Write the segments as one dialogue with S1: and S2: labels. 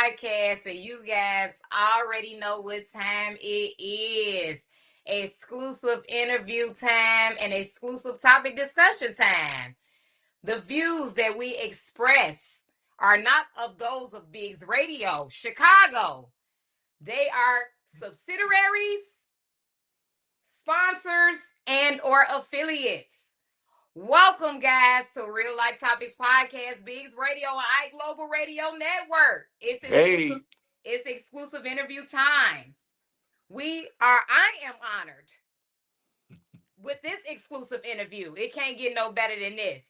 S1: podcast, and you guys already know what time it is. Exclusive interview time and exclusive topic discussion time. The views that we express are not of those of Biggs Radio, Chicago. They are subsidiaries, sponsors, and or affiliates. Welcome, guys, to Real Life Topics Podcast, Biggs Radio and iGlobal Radio Network. It's exclusive.
S2: Hey,
S1: It's exclusive interview time. I am honored with this exclusive interview. It can't get no better than this.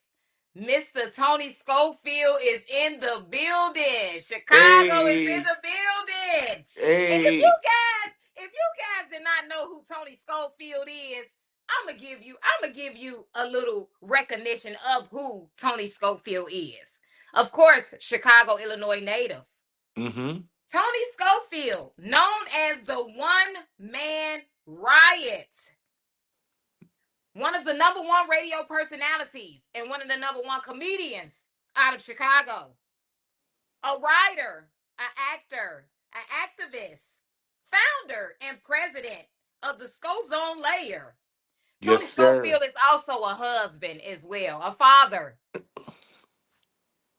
S1: Mr. Tony Schofield is in the building. Chicago is in
S2: hey,
S1: the building. And
S2: hey.
S1: if you guys did not know who Tony Schofield is, I'm gonna give you a little recognition of who Tony Schofield is. Of course, Chicago, Illinois native.
S2: Mm-hmm.
S1: Tony Schofield, known as the One Man Riot, one of the number one radio personalities and one of the number one comedians out of Chicago, a writer, an actor, an activist, founder, and president of the Zone Layer.
S2: Yes,
S1: Tony
S2: sir.
S1: Schofield is also a husband as well, a father.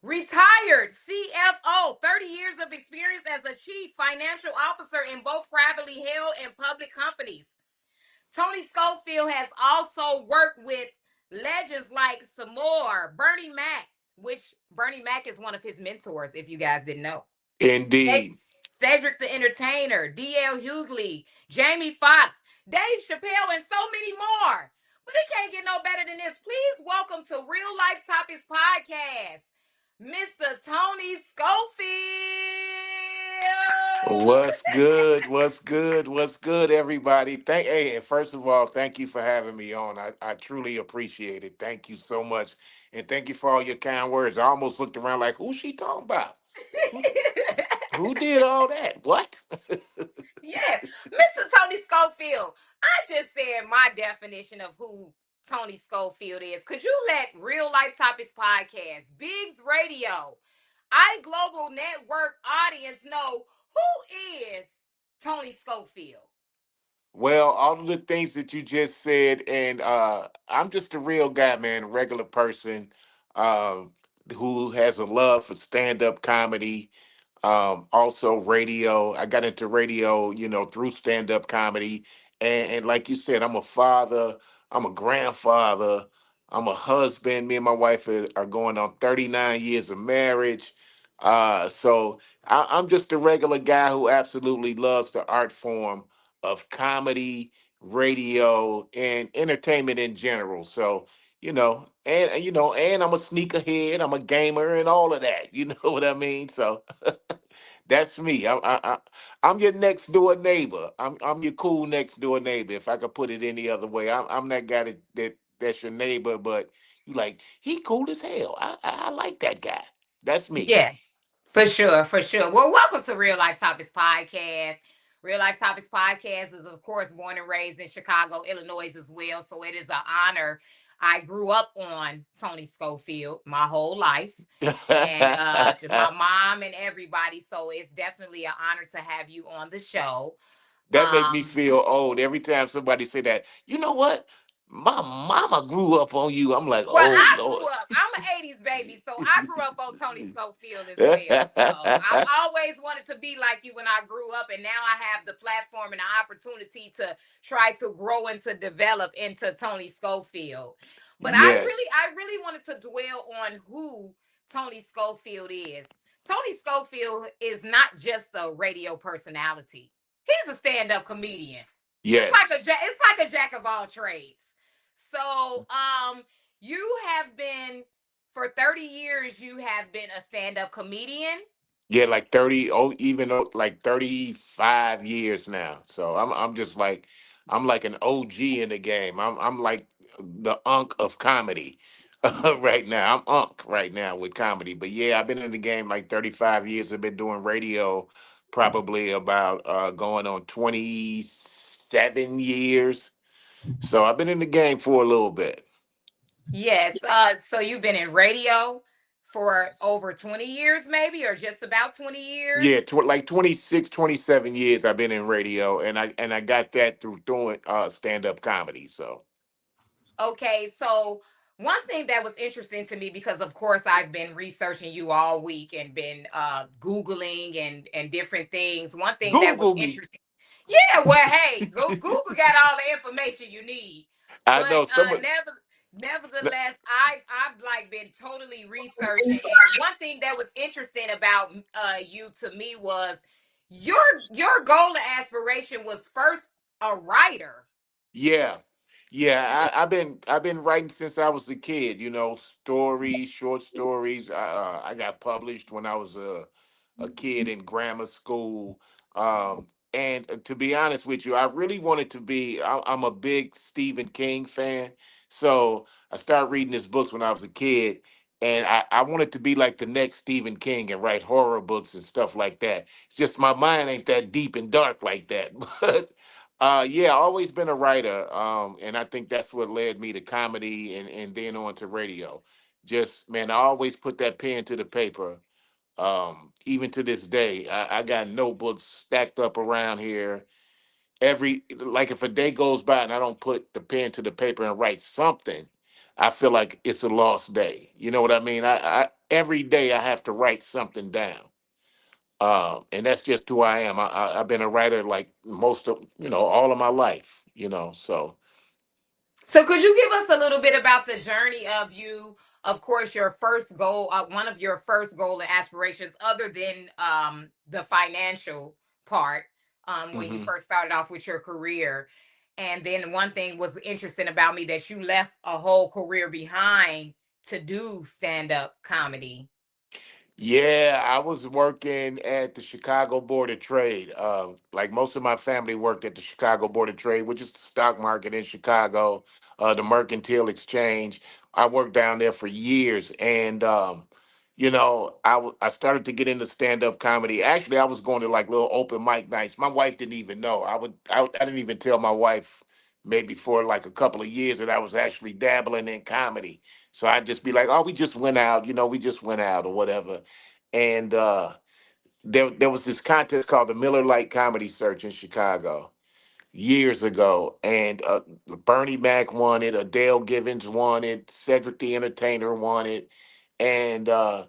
S1: Retired CFO, 30 years of experience as a chief financial officer in both privately held and public companies. Tony Schofield has also worked with legends like Samore, Bernie Mac, which Bernie Mac is one of his mentors, if you guys didn't know.
S2: Indeed.
S1: Cedric the Entertainer, D.L. Hughley, Jamie Foxx, Dave Chappelle, and so many more. But it can't get no better than this. Please welcome to Real Life Topics Podcast, Mr. Tony Schofield.
S2: What's good? What's good? What's good, everybody? And first of all, thank you for having me on. I truly appreciate it. Thank you so much. And thank you for all your kind words. I almost looked around like, who's she talking about? Who, who did all that? What?
S1: Yeah, Mr. Tony Schofield. I just said my definition of who Tony Schofield is. Could you let Real Life Topics Podcast, Biggs Radio, iGlobal Network audience know who is Tony Schofield?
S2: Well, all of the things that you just said, and I'm just a real guy, man, a regular person, um, who has a love for stand-up comedy, also radio. I got into radio, through stand-up comedy, and like you said, I'm a father, I'm a grandfather, I'm a husband. Me and my wife are going on 39 years of marriage. So I'm just a regular guy who absolutely loves the art form of comedy, radio, and entertainment in general. So, and I'm a sneakerhead, I'm a gamer, and all of that. You know what I mean? So that's me. I'm your next door neighbor. I'm your cool next door neighbor. If I could put it any other way, I'm that guy that's your neighbor, but you like he cool as hell. I like that guy. That's me.
S1: Yeah, for sure, for sure. Well, welcome to Real Life Topics Podcast. Real Life Topics Podcast is, of course, born and raised in Chicago, Illinois as well. So it is an honor. I grew up on Tony Schofield my whole life, and my mom and everybody. So it's definitely an honor to have you on the show.
S2: That make me
S1: Um,
S2: feel old every time somebody say that. You know what? My mama grew up on you. I'm like,
S1: Well,
S2: oh
S1: I grew
S2: Lord.
S1: up. I'm an '80s baby, so I grew up on Tony Schofield as well. So I've always wanted to be like you when I grew up, and now I have the platform and the opportunity to try to grow and to develop into Tony Schofield. But
S2: Yes.
S1: I really wanted to dwell on who Tony Schofield is. Tony Schofield is not just a radio personality. He's a stand-up comedian.
S2: Yes.
S1: It's like a jack of all trades. So, you have been for 30 years. You have been a stand-up comedian.
S2: Yeah, like 30, oh, even like 35 years now. So I'm just like I'm like an OG in the game. I'm like the unk of comedy right now. I'm unk right now with comedy. But yeah, I've been in the game like 35 years. I've been doing radio probably about going on 27 years. So I've been in the game for a little bit.
S1: Yes. So you've been in radio for over 20 years, maybe, or just about 20 years.
S2: Yeah, like 26, 27 years I've been in radio, and I got that through doing stand up comedy. So.
S1: Okay, so one thing that was interesting to me, because of course I've been researching you all week and been googling and different things. One thing that was
S2: Google me.
S1: interesting, yeah, well, hey, Google got all the information you need,
S2: I
S1: but
S2: know some of.
S1: nevertheless, I've like been totally researching, and one thing that was interesting about you to me was your your goal and aspiration was first a writer.
S2: Yeah, yeah. I've been writing since I was a kid. Stories, short stories. I got published when I was a kid in grammar school. And to be honest with you, I really wanted to be. I'm a big Stephen King fan, so I started reading his books when I was a kid. And I wanted to be like the next Stephen King and write horror books and stuff like that. It's just my mind ain't that deep and dark like that. But yeah, always been a writer, and I think that's what led me to comedy and then on to radio. Just man, I always put that pen to the paper. Even to this day, I got notebooks stacked up around here. Every like if a day goes by and I don't put the pen to the paper and write something, I feel like it's a lost day. You know what I mean? I every day I have to write something down. And that's just who I am. I've been a writer like most of all of my life. So.
S1: So could you give us a little bit about the journey of you, of course, your first goal, one of your first goal and aspirations, other than the financial part, when you
S2: Hmm.
S1: first started off with your career. And then one thing was interesting about me, that you left a whole career behind to do stand-up comedy.
S2: Yeah, I was working at the Chicago Board of Trade. Like most of my family worked at the Chicago Board of Trade, which is the stock market in Chicago, the Mercantile Exchange. I worked down there for years, and I started to get into stand up comedy. Actually, I was going to like little open mic nights. My wife didn't even know. I didn't even tell my wife maybe for like a couple of years that I was actually dabbling in comedy. So I'd just be like, "Oh, we just went out, we just went out or whatever." And there was this contest called the Miller Lite Comedy Search in Chicago years ago, and Bernie Mac won it, Adele Givens won it, Cedric the Entertainer won it, and I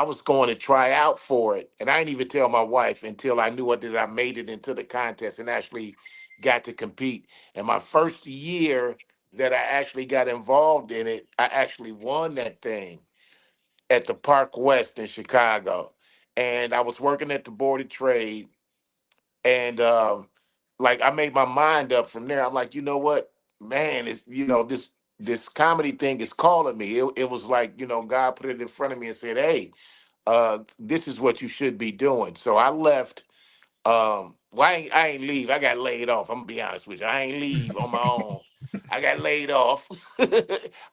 S2: was going to try out for it, and I didn't even tell my wife until I knew that I made it into the contest and actually got to compete. And my first year that I actually got involved in it, I actually won that thing at the Park West in Chicago, and I was working at the Board of Trade, and like I made my mind up from there. I'm like, you know what, man, it's this comedy thing is calling me. It was like God put it in front of me and said, hey, this is what you should be doing. So I left. Well, I ain't leave. I got laid off. I'm gonna be honest with you. I ain't leave on my own. I got laid off.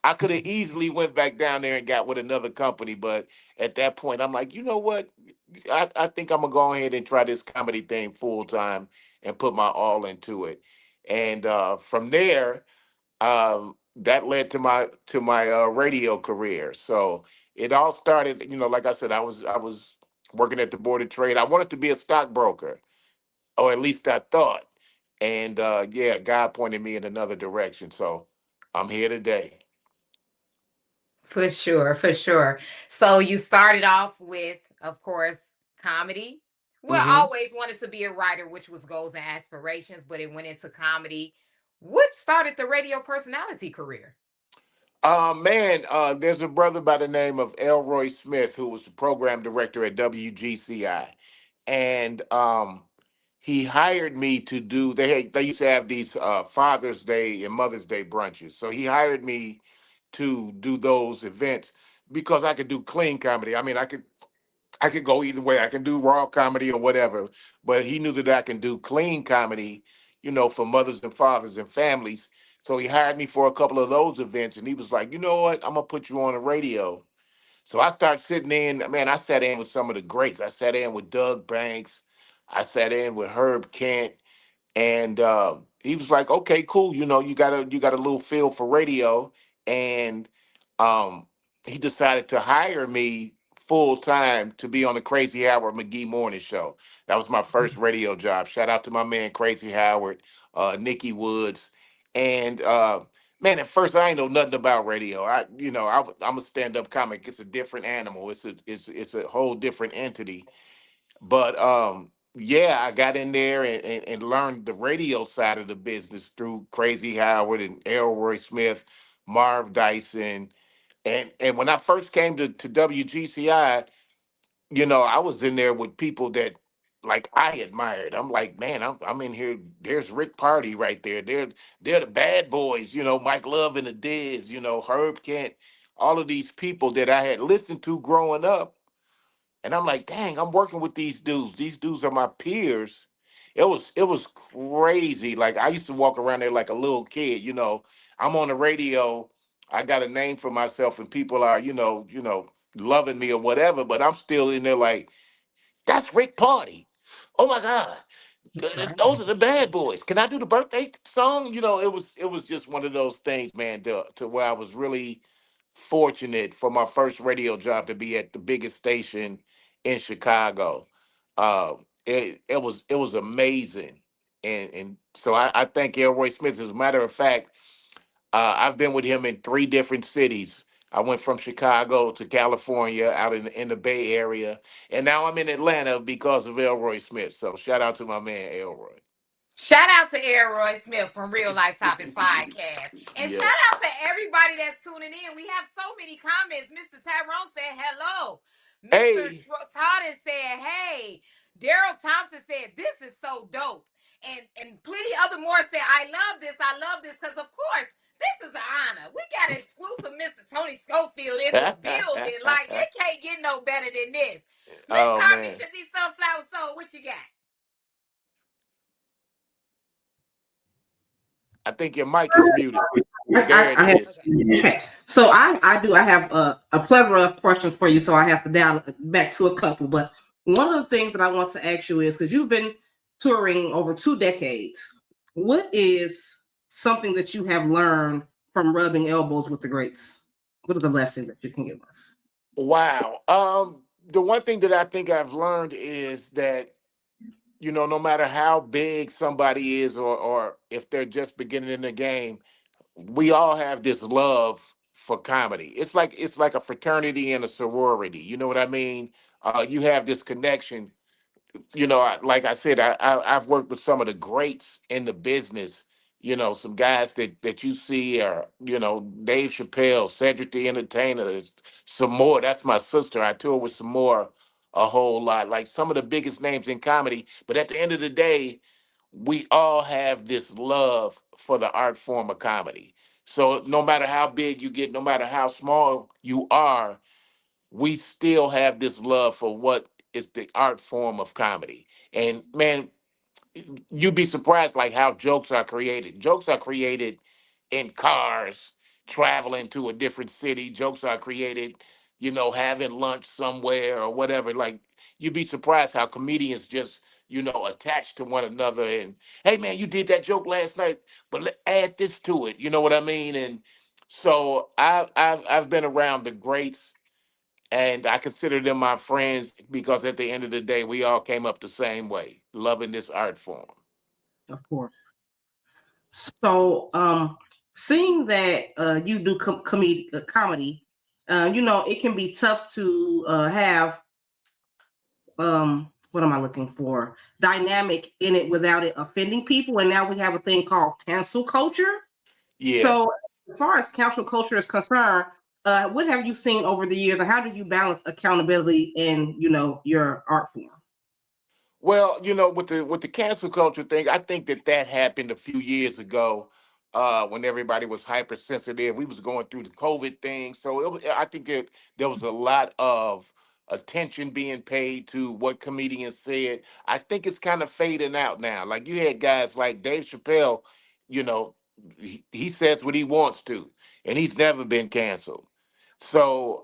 S2: I could have easily went back down there and got with another company, but at that point, I'm like, you know what? I think I'm gonna go ahead and try this comedy thing full time and put my all into it. And from there, that led to my radio career. So it all started, like I said, I was working at the Board of Trade. I wanted to be a stockbroker, or at least I thought. And yeah, God pointed me in another direction. So I'm here today.
S1: For sure, for sure. So you started off with, of course, comedy. Well, I
S2: Hmm.
S1: always wanted to be a writer, which was goals and aspirations, but it went into comedy. What started the radio personality career?
S2: Man, there's a brother by the name of Elroy Smith who was the program director at WGCI, and he hired me to do. They used to have these Father's Day and Mother's Day brunches, so he hired me to do those events because I could do clean comedy. I mean, I could go either way. I can do raw comedy or whatever, but he knew that I can do clean comedy, for mothers and fathers and families. So he hired me for a couple of those events, and he was like, you know what, I'm gonna put you on the radio. So I started sitting in. Man, I sat in with some of the greats. I sat in with Doug Banks. I sat in with Herb Kent, and he was like, "Okay, cool. You got a little feel for radio," and um, he decided to hire me full time to be on the Crazy Howard McGee Morning Show. That was my first radio job. Shout out to my man Crazy Howard, Nikki Woods, and man. At first, I ain't know nothing about radio. I'm a stand up comic. It's a different animal. It's a whole different entity. But yeah, I got in there and learned the radio side of the business through Crazy Howard and Elroy Smith, Marv Dyson. And when I first came to WGCI, I was in there with people that like I admired. I'm like, man, I'm in here. There's Rick Party right there. They're the bad boys, Mike Love and the Diz, Herb Kent, all of these people that I had listened to growing up. And I'm like, dang, I'm working with these dudes. These dudes are my peers. It was crazy. Like I used to walk around there like a little kid, I'm on the radio. I got a name for myself and people are, loving me or whatever, but I'm still in there like, that's Rick Party. Oh my God. Those are the bad boys. Can I do the birthday song? It was just one of those things, man, to where I was really fortunate for my first radio job to be at the biggest station in Chicago. It was amazing. And so I thank Elroy Smith. As a matter of fact, I've been with him in three different cities. I went from Chicago to California, out in the Bay Area, and now I'm in Atlanta because of Elroy Smith. So shout out to my man Elroy.
S1: Shout out to Elroy Smith from Real Life Topics Podcast. And
S2: Yeah.
S1: shout out to everybody that's tuning in. We have so many comments. Mr. Tyrone said hello. Mr.
S2: Hey.
S1: Todd said, hey. Daryl Thompson said, this is so dope. And plenty other more said, I love this. I love this. Because, of course, this is an honor. We got exclusive Mr. Tony Schofield in the building. Like, it can't get no better than this. Miss
S2: Oh
S1: Harvey
S2: man.
S1: should be sunflower soul. What you got?
S2: I think your mic is muted. There it
S3: I have
S2: is.
S1: Okay.
S3: okay. So I have a plethora of questions for you. So I have to dial it back to a couple. But one of the things that I want to ask you is because you've been touring over 2 decades, what is something that you have learned from rubbing elbows with the greats? What are the lessons that you can give us?
S2: Wow. The one thing that I think I've learned is that, no matter how big somebody is or if they're just beginning in the game, we all have this love for comedy. It's like a fraternity and a sorority. You know what I mean? You have this connection. Like I said, I've worked with some of the greats in the business. Some guys that you see are, Dave Chappelle, Cedric the Entertainer, some more. That's my sister. I tour with some more a whole lot. Like some of the biggest names in comedy. But at the end of the day, we all have this love for the art form of comedy. So no matter how big you get, no matter how small you are, we still have this love for what is the art form of comedy. And man, you'd be surprised like how jokes are created. Jokes are created in cars, traveling to a different city. Jokes are created, having lunch somewhere or whatever. Like you'd be surprised how comedians just, attach to one another. And hey, man, you did that joke last night, but add this to it. You know what I mean? And so I've been around the greats and I consider them my friends because at the end of the day, we all came up the same way, loving this art form.
S3: Of course. So, seeing that you do comedy, it can be tough to have what am I looking for? Dynamic in it without it offending people. And now we have a thing called cancel culture.
S2: Yeah.
S3: So, as far as cancel culture is concerned, what have you seen over the years, and how do you balance accountability in your art form?
S2: Well, with the cancel culture thing, I think that happened a few years ago, when everybody was hypersensitive. We was going through the COVID thing, so I think there was a lot of attention being paid to what comedians said. I think it's kind of fading out now. Like you had guys like Dave Chappelle, you know, he says what he wants to, and he's never been canceled. So,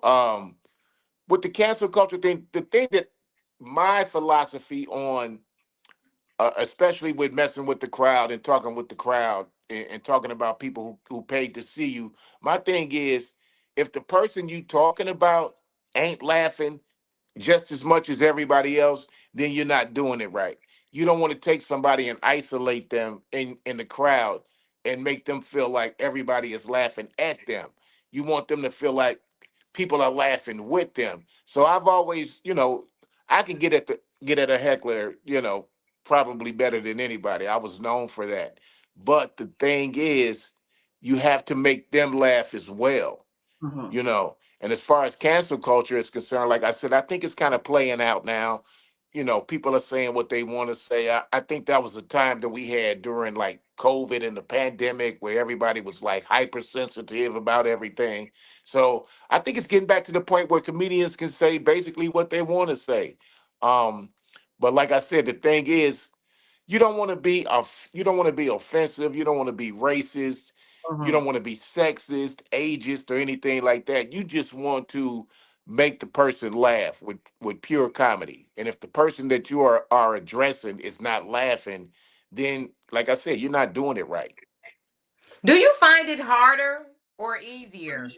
S2: with the cancel culture thing, the thing that my philosophy on, especially with messing with the crowd and talking with the crowd and talking about people who paid to see you. My thing is, if the person you talking about ain't laughing, just as much as everybody else, then you're not doing it right. You don't want to take somebody and isolate them in the crowd and make them feel like everybody is laughing at them. You want them to feel like people are laughing with them. So I've always, I can get at a heckler, probably better than anybody. I was known for that. But the thing is, you have to make them laugh as well,
S3: Mhm.
S2: you know. And as far as cancel culture is concerned, like I said, I think it's kind of playing out now. People are saying what they want to say. I think that was a time that we had during like COVID and the pandemic where everybody was like hypersensitive about everything. So I think it's getting back to the point where comedians can say basically what they want to say. Um, but like I said, the thing is, you don't want to be offensive, you don't want to be racist, you
S3: Mhm.
S2: don't want to be sexist, ageist, or anything like that. You just want to make the person laugh with pure comedy. And if the person that you are addressing is not laughing, then like I said, you're not doing it right.
S1: Do you find it harder or easier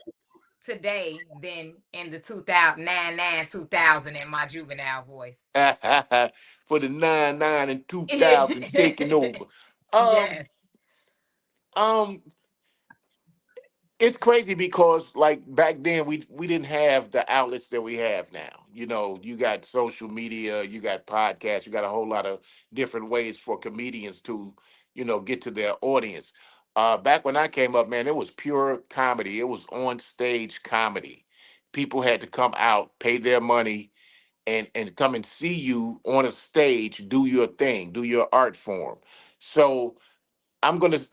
S1: today than in the 2009, 2000 in my juvenile voice?
S2: For the 99 and 2000 taking over. Um,
S1: Yes.
S2: um, it's crazy because like back then we didn't have the outlets that we have now. You got social media, you got podcasts, you got a whole lot of different ways for comedians to, get to their audience. Back when I came up, man, it was pure comedy. It was on stage comedy. People had to come out, pay their money, and come and see you on a stage, do your thing, do your art form. So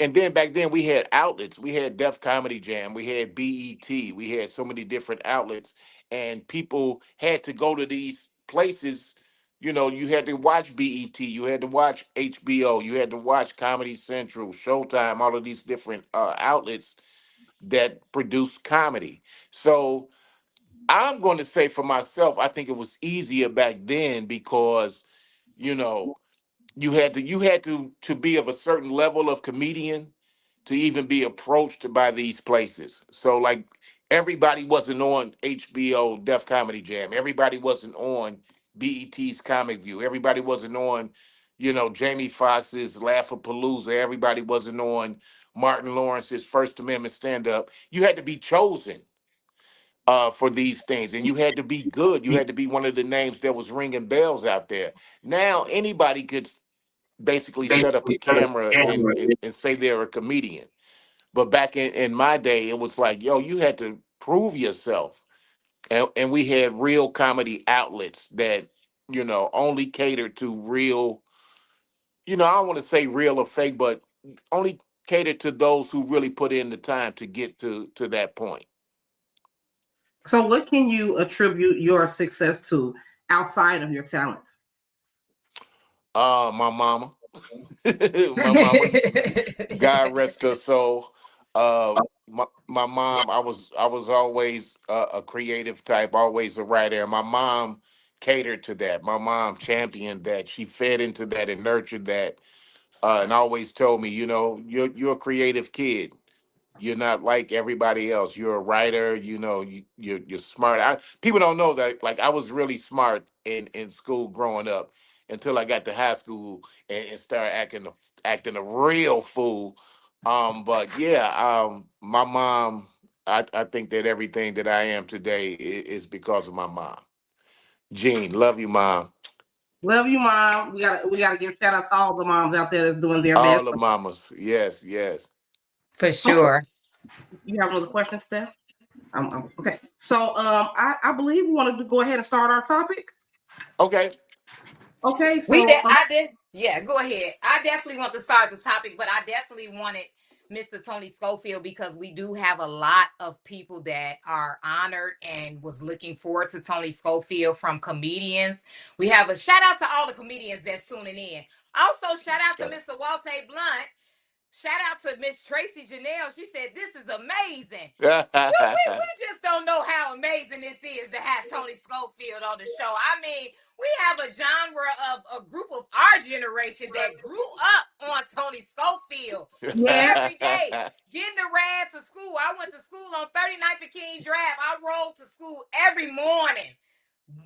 S2: and then back then we had outlets. We had Def Comedy Jam, we had BET, we had so many different outlets, and people had to go to these places. You had to watch BET, you had to watch HBO, you had to watch Comedy Central, Showtime, all of these different outlets that produce comedy. So I'm going to say for myself, I think it was easier back then because, you know, you had to be of a certain level of comedian to even be approached by these places. So like everybody wasn't on HBO Def Comedy Jam. Everybody wasn't on BET's Comic View. Everybody wasn't on, Jamie Foxx's Laugh-A-Palooza. Everybody wasn't on Martin Lawrence's First Amendment stand up. You had to be chosen for these things, and you had to be good. You had to be one of the names that was ringing bells out there. Now anybody could basically set up a camera and say they're a comedian. But back in my day, it was like, yo, you had to prove yourself. And we had real comedy outlets that, only catered to real, I don't want to say real or fake, but only catered to those who really put in the time to get to that point.
S3: So, what can you attribute your success to outside of your talent?
S2: My mama. My mama, God rest her soul. My mom, I was always a creative type, always a writer. My mom catered to that. My mom championed that. She fed into that and nurtured that, and always told me, you're a creative kid. You're not like everybody else. You're a writer. You're smart. People don't know that. Like I was really smart in school growing up until I got to high school and started acting a real fool. But yeah, my mom. I think that everything that I am today is because of my mom. Jean, love you, mom.
S3: Love you, mom. We gotta give shout out to all the moms out there that's doing their best.
S2: All the mamas. Yes, yes.
S1: For
S3: Okay,
S1: sure.
S3: you have another question, Steph? Okay. So, I believe we wanted to go ahead and start our topic.
S2: Okay.
S3: Okay,
S1: We
S3: so
S1: did. I did. Yeah, go ahead. I definitely want to start the topic, but I definitely wanted Mr. Tony Schofield because we do have a lot of people that are honored and was looking forward to Tony Schofield from comedians. We have a shout out to all the comedians that's tuning in. Also, shout out to
S2: Shut
S1: Mr. Walter Blunt. Shout out to Miss Tracy Janelle. She said, "This is amazing." We
S2: up.
S1: just don't know how amazing this is to have Tony Schofield on the show. I mean, we have a genre of a group of our generation that grew up on Tony Schofield
S3: yeah,
S1: every day, getting the rad to school. I went to school on 39th and King Drive. I rode to school every morning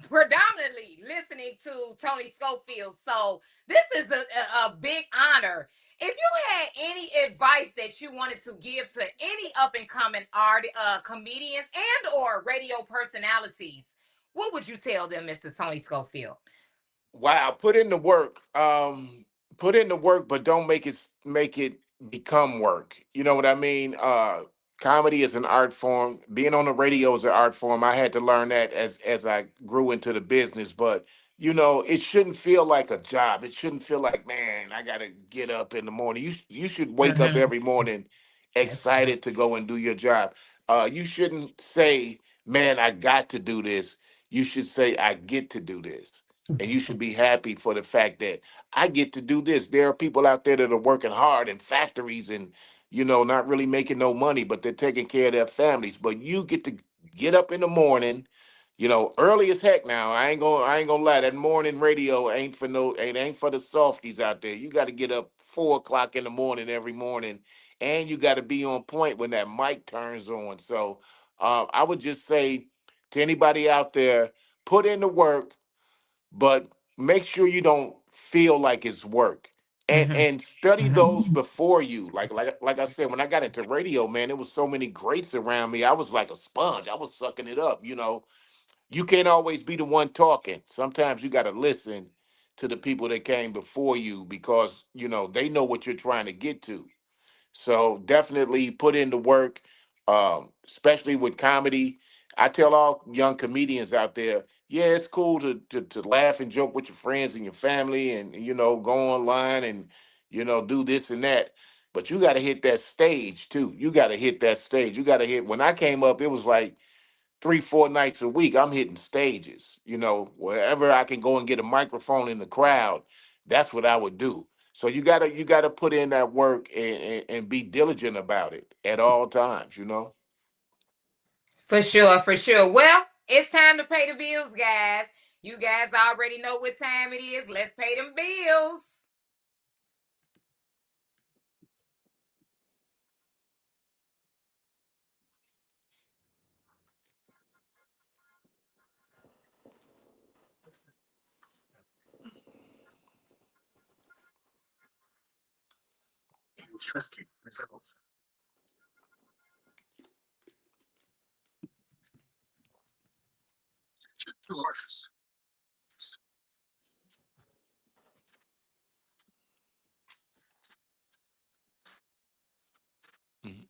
S1: predominantly listening to Tony Schofield. So this is a big honor. If you had any advice that you wanted to give to any up and coming comedians and or radio personalities, what would you tell them, Mr. Tony Schofield?
S2: Wow, put in the work. Put in the work, but don't make it become work. You know what I mean? Comedy is an art form. Being on the radio is an art form. I had to learn that as I grew into the business. But it shouldn't feel like a job. It shouldn't feel like, man, I gotta get up in the morning. You should wake up
S1: Mm-hmm.
S2: every morning
S1: That's right.
S2: excited to go and do your job. You shouldn't say, man, I got to do this. You should say, I get to do this, and you should be happy for the fact that I get to do this. There are people out there that are working hard in factories and not really making no money, but they're taking care of their families. But you get to get up in the morning, early as heck. Now I ain't gonna lie. That morning radio ain't for no, it ain't for the softies out there. You got to get up 4 o'clock in the morning every morning, and you got to be on point when that mic turns on. So I would just say to anybody out there, put in the work, but make sure you don't feel like it's work. And
S1: Mm-hmm.
S2: and study those
S1: Mm-hmm.
S2: before you. Like I said, when I got into radio, man, there was so many greats around me. I was like a sponge. I was sucking it up. You can't always be the one talking. Sometimes you got to listen to the people that came before you, because they know what you're trying to get to. So definitely put in the work, especially with comedy. I tell all young comedians out there, yeah, it's cool to laugh and joke with your friends and your family, and go online and do this and that. But you got to hit that stage too. You got to hit that stage. You got to hit. When I came up, it was like 3, 4 nights a week. I'm hitting stages. Wherever I can go and get a microphone in the crowd, that's what I would do. So you gotta put in that work, and be diligent about it at all times.
S1: For sure, for sure. Well, it's time to pay the bills, guys. You guys already know what time it is. Let's pay them bills.
S2: Mhm.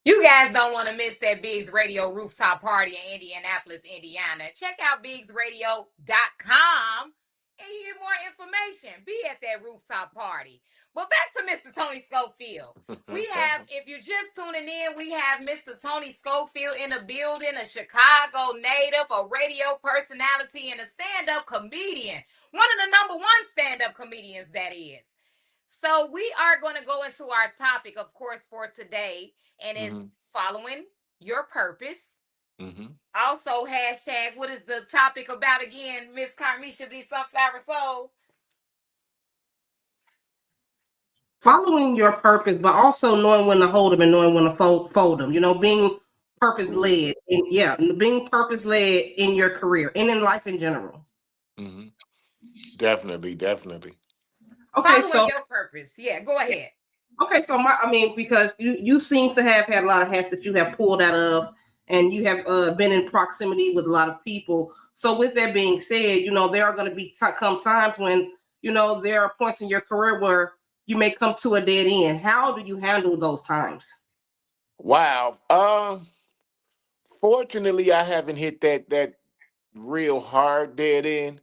S1: You guys don't want to miss that Biggs Radio rooftop party in Indianapolis, Indiana. Check out BiggsRadio.com and you get more information. Be at that rooftop party. But back to Mr. Tony Schofield. We have, if you're just tuning in, we have Mr. Tony Schofield in the building, a Chicago native, a radio personality, and a stand-up comedian. One of the number one stand-up comedians, that is. So we are going to go into our topic, of course, for today, and it's
S2: Mhm.
S1: following your purpose.
S2: Mhm.
S1: Also, hashtag, what is the topic about again, Miss Carmisha the Sunflower Soul?
S3: following your purpose, but also knowing when to hold them and knowing when to fold them. You know, being purpose led, and yeah, being purpose led in your career and in life in general.
S2: Hmm. Definitely, definitely.
S3: Okay,
S1: Following
S3: so
S1: your purpose. Yeah, go ahead.
S3: I mean, because you seem to have had a lot of hats that you have pulled out of, and you have been in proximity with a lot of people. So, with that being said, you know there are going to be come times when there are points in your career where you may come to a dead end. How do you handle those times?
S2: Wow. Fortunately, I haven't hit that real hard dead end.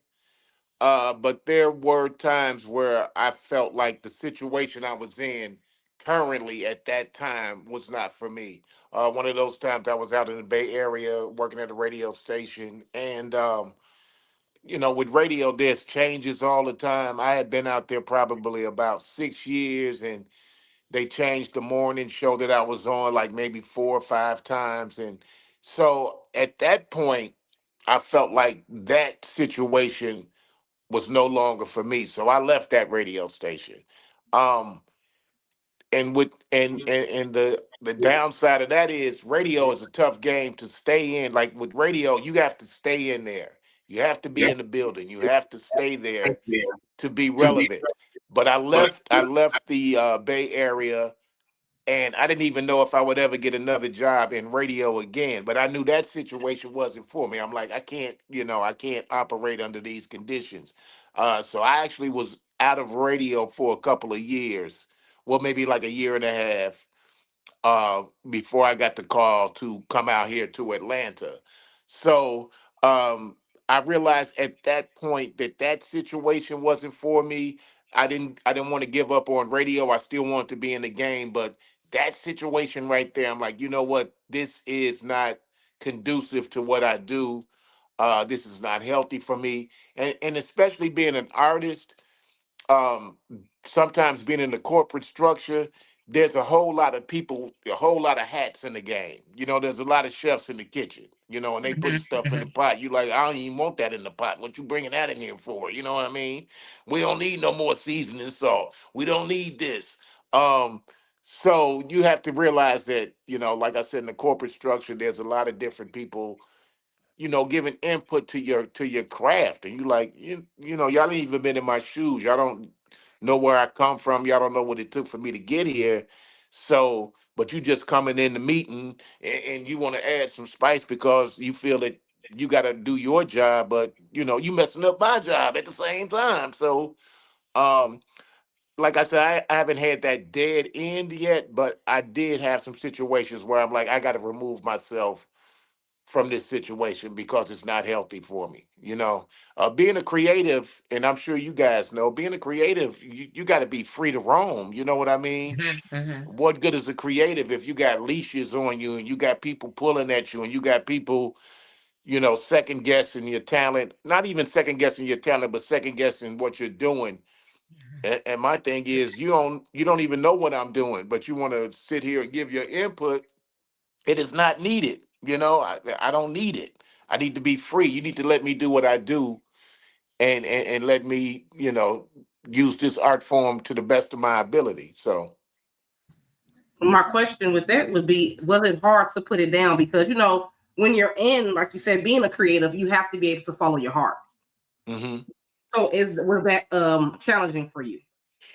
S2: But there were times where I felt like the situation I was in currently at that time was not for me. One of those times I was out in the Bay Area working at a radio station, and with radio, there's changes all the time. I had been out there probably about 6 years, and they changed the morning show that I was on like maybe 4 or 5 times, and so at that point, I felt like that situation was no longer for me. So I left that radio station. Um, and the downside of that is radio is a tough game to stay in. Like with radio, you have to stay in there. You have to be in the building. You have to stay there to be relevant. But I left the Bay Area, and I didn't even know if I would ever get another job in radio again. But I knew that situation wasn't for me. I'm like, I can't operate under these conditions. So I actually was out of radio for a couple of years, well, maybe like a year and a half, before I got the call to come out here to Atlanta. So um, I realized at that point that that situation wasn't for me. I didn't want to give up on radio. I still wanted to be in the game, but that situation right there, I'm like, you know what? This is not conducive to what I do. This is not healthy for me, and especially being an artist, um, sometimes being in the corporate structure, there's a whole lot of people, a whole lot of hats in the game. There's a lot of chefs in the kitchen, and they putting
S1: Mhm,
S2: stuff in the
S1: mhm.
S2: pot. You like, I don't even want that in the pot. What you bringing that in here for? You know what I mean? We don't need no more seasoning salt. We don't need this. Um, so you have to realize that, like I said, in the corporate structure, there's a lot of different people, giving input to your craft, and you like, y'all ain't even been in my shoes. Y'all don't know where I come from. Y'all don't know what it took for me to get here. So, but you just coming in the meeting, and you want to add some spice because you feel that you got to do your job, but you messing up my job at the same time. So, um, like I said, I haven't had that dead end yet, but I did have some situations where I'm like, I got to remove myself from this situation because it's not healthy for me. Being a creative, and I'm sure you guys know, being a creative, you got to be free to roam. You know what I mean?
S1: Mhm, mhm.
S2: What good is a creative if you got leashes on you and you got people pulling at you and you got people, second guessing your talent, not even second guessing your talent, but second guessing what you're doing. And my thing is, you don't even know what I'm doing, but you want to sit here and give your input. It is not needed. I don't need it. I need to be free. You need to let me do what I do, and let me, use this art form to the best of my ability. So,
S3: My question with that would be, was it hard to put it down? Because when you're in, like you said, being a creative, you have to be able to follow your heart.
S2: hmm
S3: So was that challenging for you?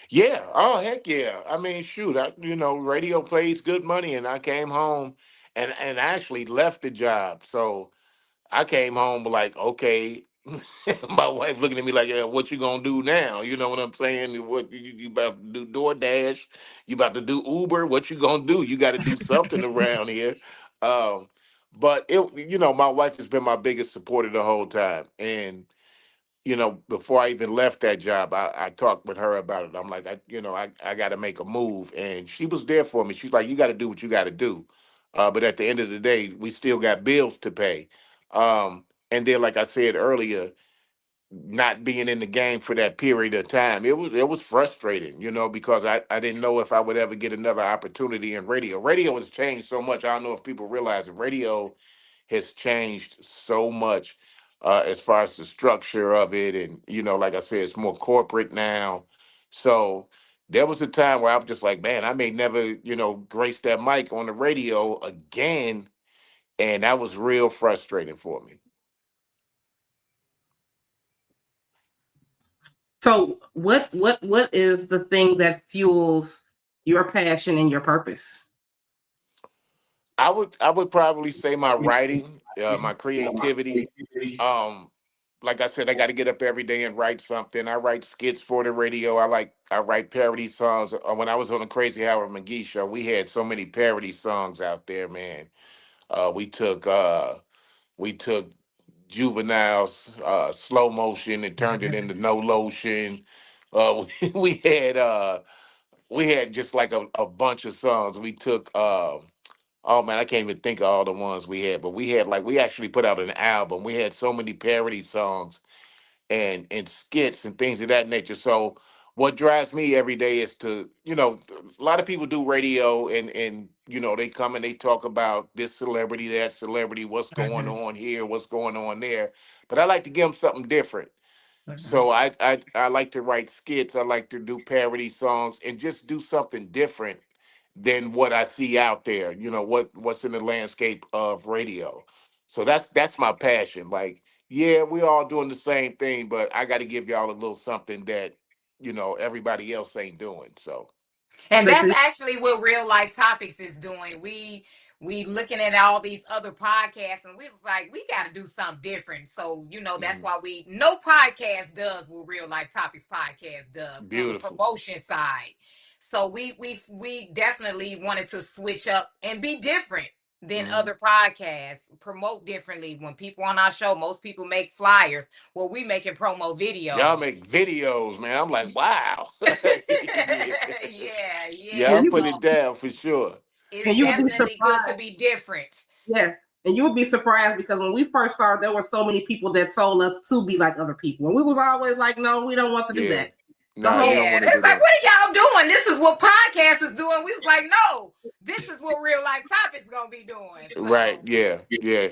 S2: yeah. Oh, heck yeah. I mean, shoot, radio pays good money, and I came home and actually left the job. So I came home like, okay. My wife looking at me like, yeah, what you gonna do now? You know what I'm saying? What you about to do? DoorDash? You about to do Uber? What you gonna do? You got to do something around here. Um, but my wife has been my biggest supporter the whole time, and before I even left that job, I talked with her about it. I'm like, I got to make a move, and she was there for me. She's like, you got to do what you got to do, but at the end of the day, we still got bills to pay. And then, like I said earlier, not being in the game for that period of time, it was frustrating, because I didn't know if I would ever get another opportunity in radio. Radio has changed so much. I don't know if people realize it. Radio has changed so much, as far as the structure of it, and like I said, it's more corporate now. So There was a time where I was just like, man, I may never, grace that mic on the radio again, and that was real frustrating for me.
S3: So what is the thing that fuels your passion and your purpose?
S2: I would probably say my writing, my creativity. Um, like I said, I got to get up every day and write something. I write skits for the radio. I write parody songs. When I was on the Crazy Howard McGee show, we had so many parody songs out there, man. Uh, we took uh, we took Juvenile's slow motion and turned it into no lotion. We had just like a bunch of songs. We took oh man, I can't even think of all the ones we had, but we actually put out an album. We had so many parody songs and skits and things of that nature. So what drives me every day is to, a lot of people do radio and they come and they talk about this celebrity, that celebrity, what's going
S1: Mhm,
S2: on here, what's going on there. But I like to give them something different.
S1: mhm.
S2: So I like to write skits. I like to do parody songs and just do something different than what I see out there. What's in the landscape of radio. So that's my passion. Like, yeah, we're all doing the same thing, but I got to give y'all a little something that everybody else ain't doing. So
S1: And that's
S3: Listen,
S1: actually what Real Life Topics is doing. We looking at all these other podcasts, and we was like, we got to do something different. So that's
S2: mhm,
S1: why we no podcast does what Real Life Topics podcast does on the
S2: beautiful.
S1: promotion side. So we definitely wanted to switch up and be different than
S2: Mhm.
S1: other podcasts, promote differently. When people on our show, most people make flyers. Well, we making promo
S2: Y'all
S1: videos.
S2: make videos, man. I'm like, wow. Yeah.
S1: Yeah,
S2: Yeah,
S1: yeah.
S3: and
S2: I'll
S3: you
S2: put it down for sure.
S1: It's
S3: and you would be
S1: definitely good to
S3: surprised.
S1: be different.
S3: Yes. And you would be surprised because when we first started, there were so many people that told us to be like other people. And we was always like, no, we don't want to do
S2: Yeah.
S3: that. The
S2: Nah, you
S3: whole
S2: don't
S1: Yeah,
S2: want to do
S1: it's like,
S2: that.
S1: what are y'all doing? This is what podcast is doing. We was like, no, this is what Real Life Topics gonna be doing.
S2: Right.
S1: So
S2: Yeah. Yeah.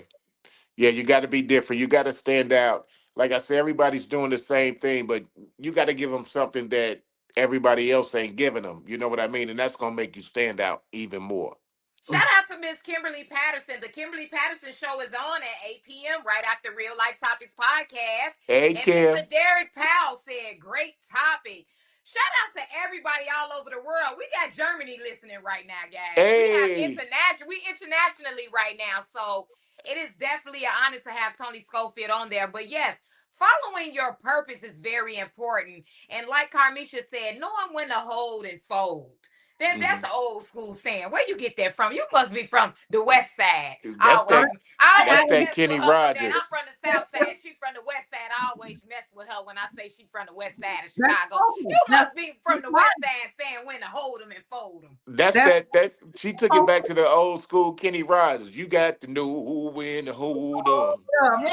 S2: Yeah. You got to be different. You got to stand out. Like I said, everybody's doing the same thing, but you got to give them something that everybody else ain't giving them. You know what I mean? And that's going to make you stand out even more.
S1: shout out to Miss Kimberly Patterson. The Kimberly Patterson show is on at 8 p.m. right after Real Life Topics podcast.
S2: Hey,
S1: And Mr.
S2: Kim.
S1: Derek Powell said, great topic. Shout out to everybody all over the world. We got Germany listening right now, guys. We have
S2: Hey.
S1: internationally right now. So it is definitely an honor to have Tony Schofield on there. But yes, following your purpose is very important. And like Carmisha said, knowing when to hold and fold. Then that's
S2: Mhm.
S1: an old school saying. Where you get that from? You must be from the West Side.
S2: That's that.
S1: I
S3: I,
S2: That's
S1: always
S2: that
S1: mess with
S2: Kenny
S1: her with that. I'm
S2: Rogers.
S1: from the South Side. She from the West Side. I always mess with her when I say she from the West Side of
S3: that's
S1: Chicago. You
S3: okay.
S1: must be from
S3: That's
S1: the West
S3: right.
S1: Side saying when to hold them and fold them.
S2: That's
S3: That's
S2: that. That's she took it back
S3: okay.
S2: to the old school Kenny Rogers. You got to know when to hold 'em,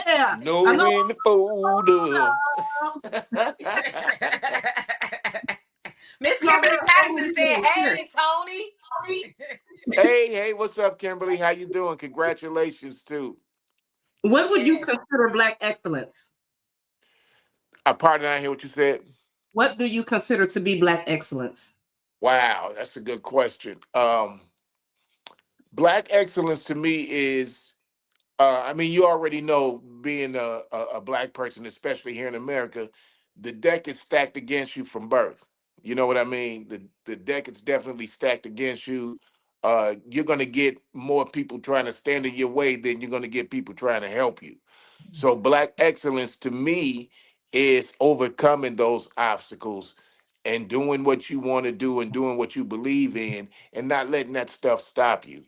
S3: Yeah.
S2: know
S3: I know.
S2: when to fold 'em.
S1: Miss
S3: No, there
S1: Kimberly
S3: are so
S1: Patterson
S3: many
S1: said,
S3: things. Here.
S1: "Hey, Tony."
S2: Hey, hey, what's up, Kimberly? How you doing? Congratulations too.
S3: What would you
S1: Yeah.
S3: consider black excellence?
S2: Pardon, I hear what you said.
S3: What do you consider to be black excellence?
S2: Wow, that's a good question. Black excellence to me is I mean, you already know, being a black person, especially here in America, the deck is stacked against you from birth. You know what I mean? The deck is definitely stacked against you. You're gonna get more people trying to stand in your way than you're gonna get people trying to help you. So black excellence to me is overcoming those obstacles and doing what you want to do and doing what you believe in and not letting that stuff stop you.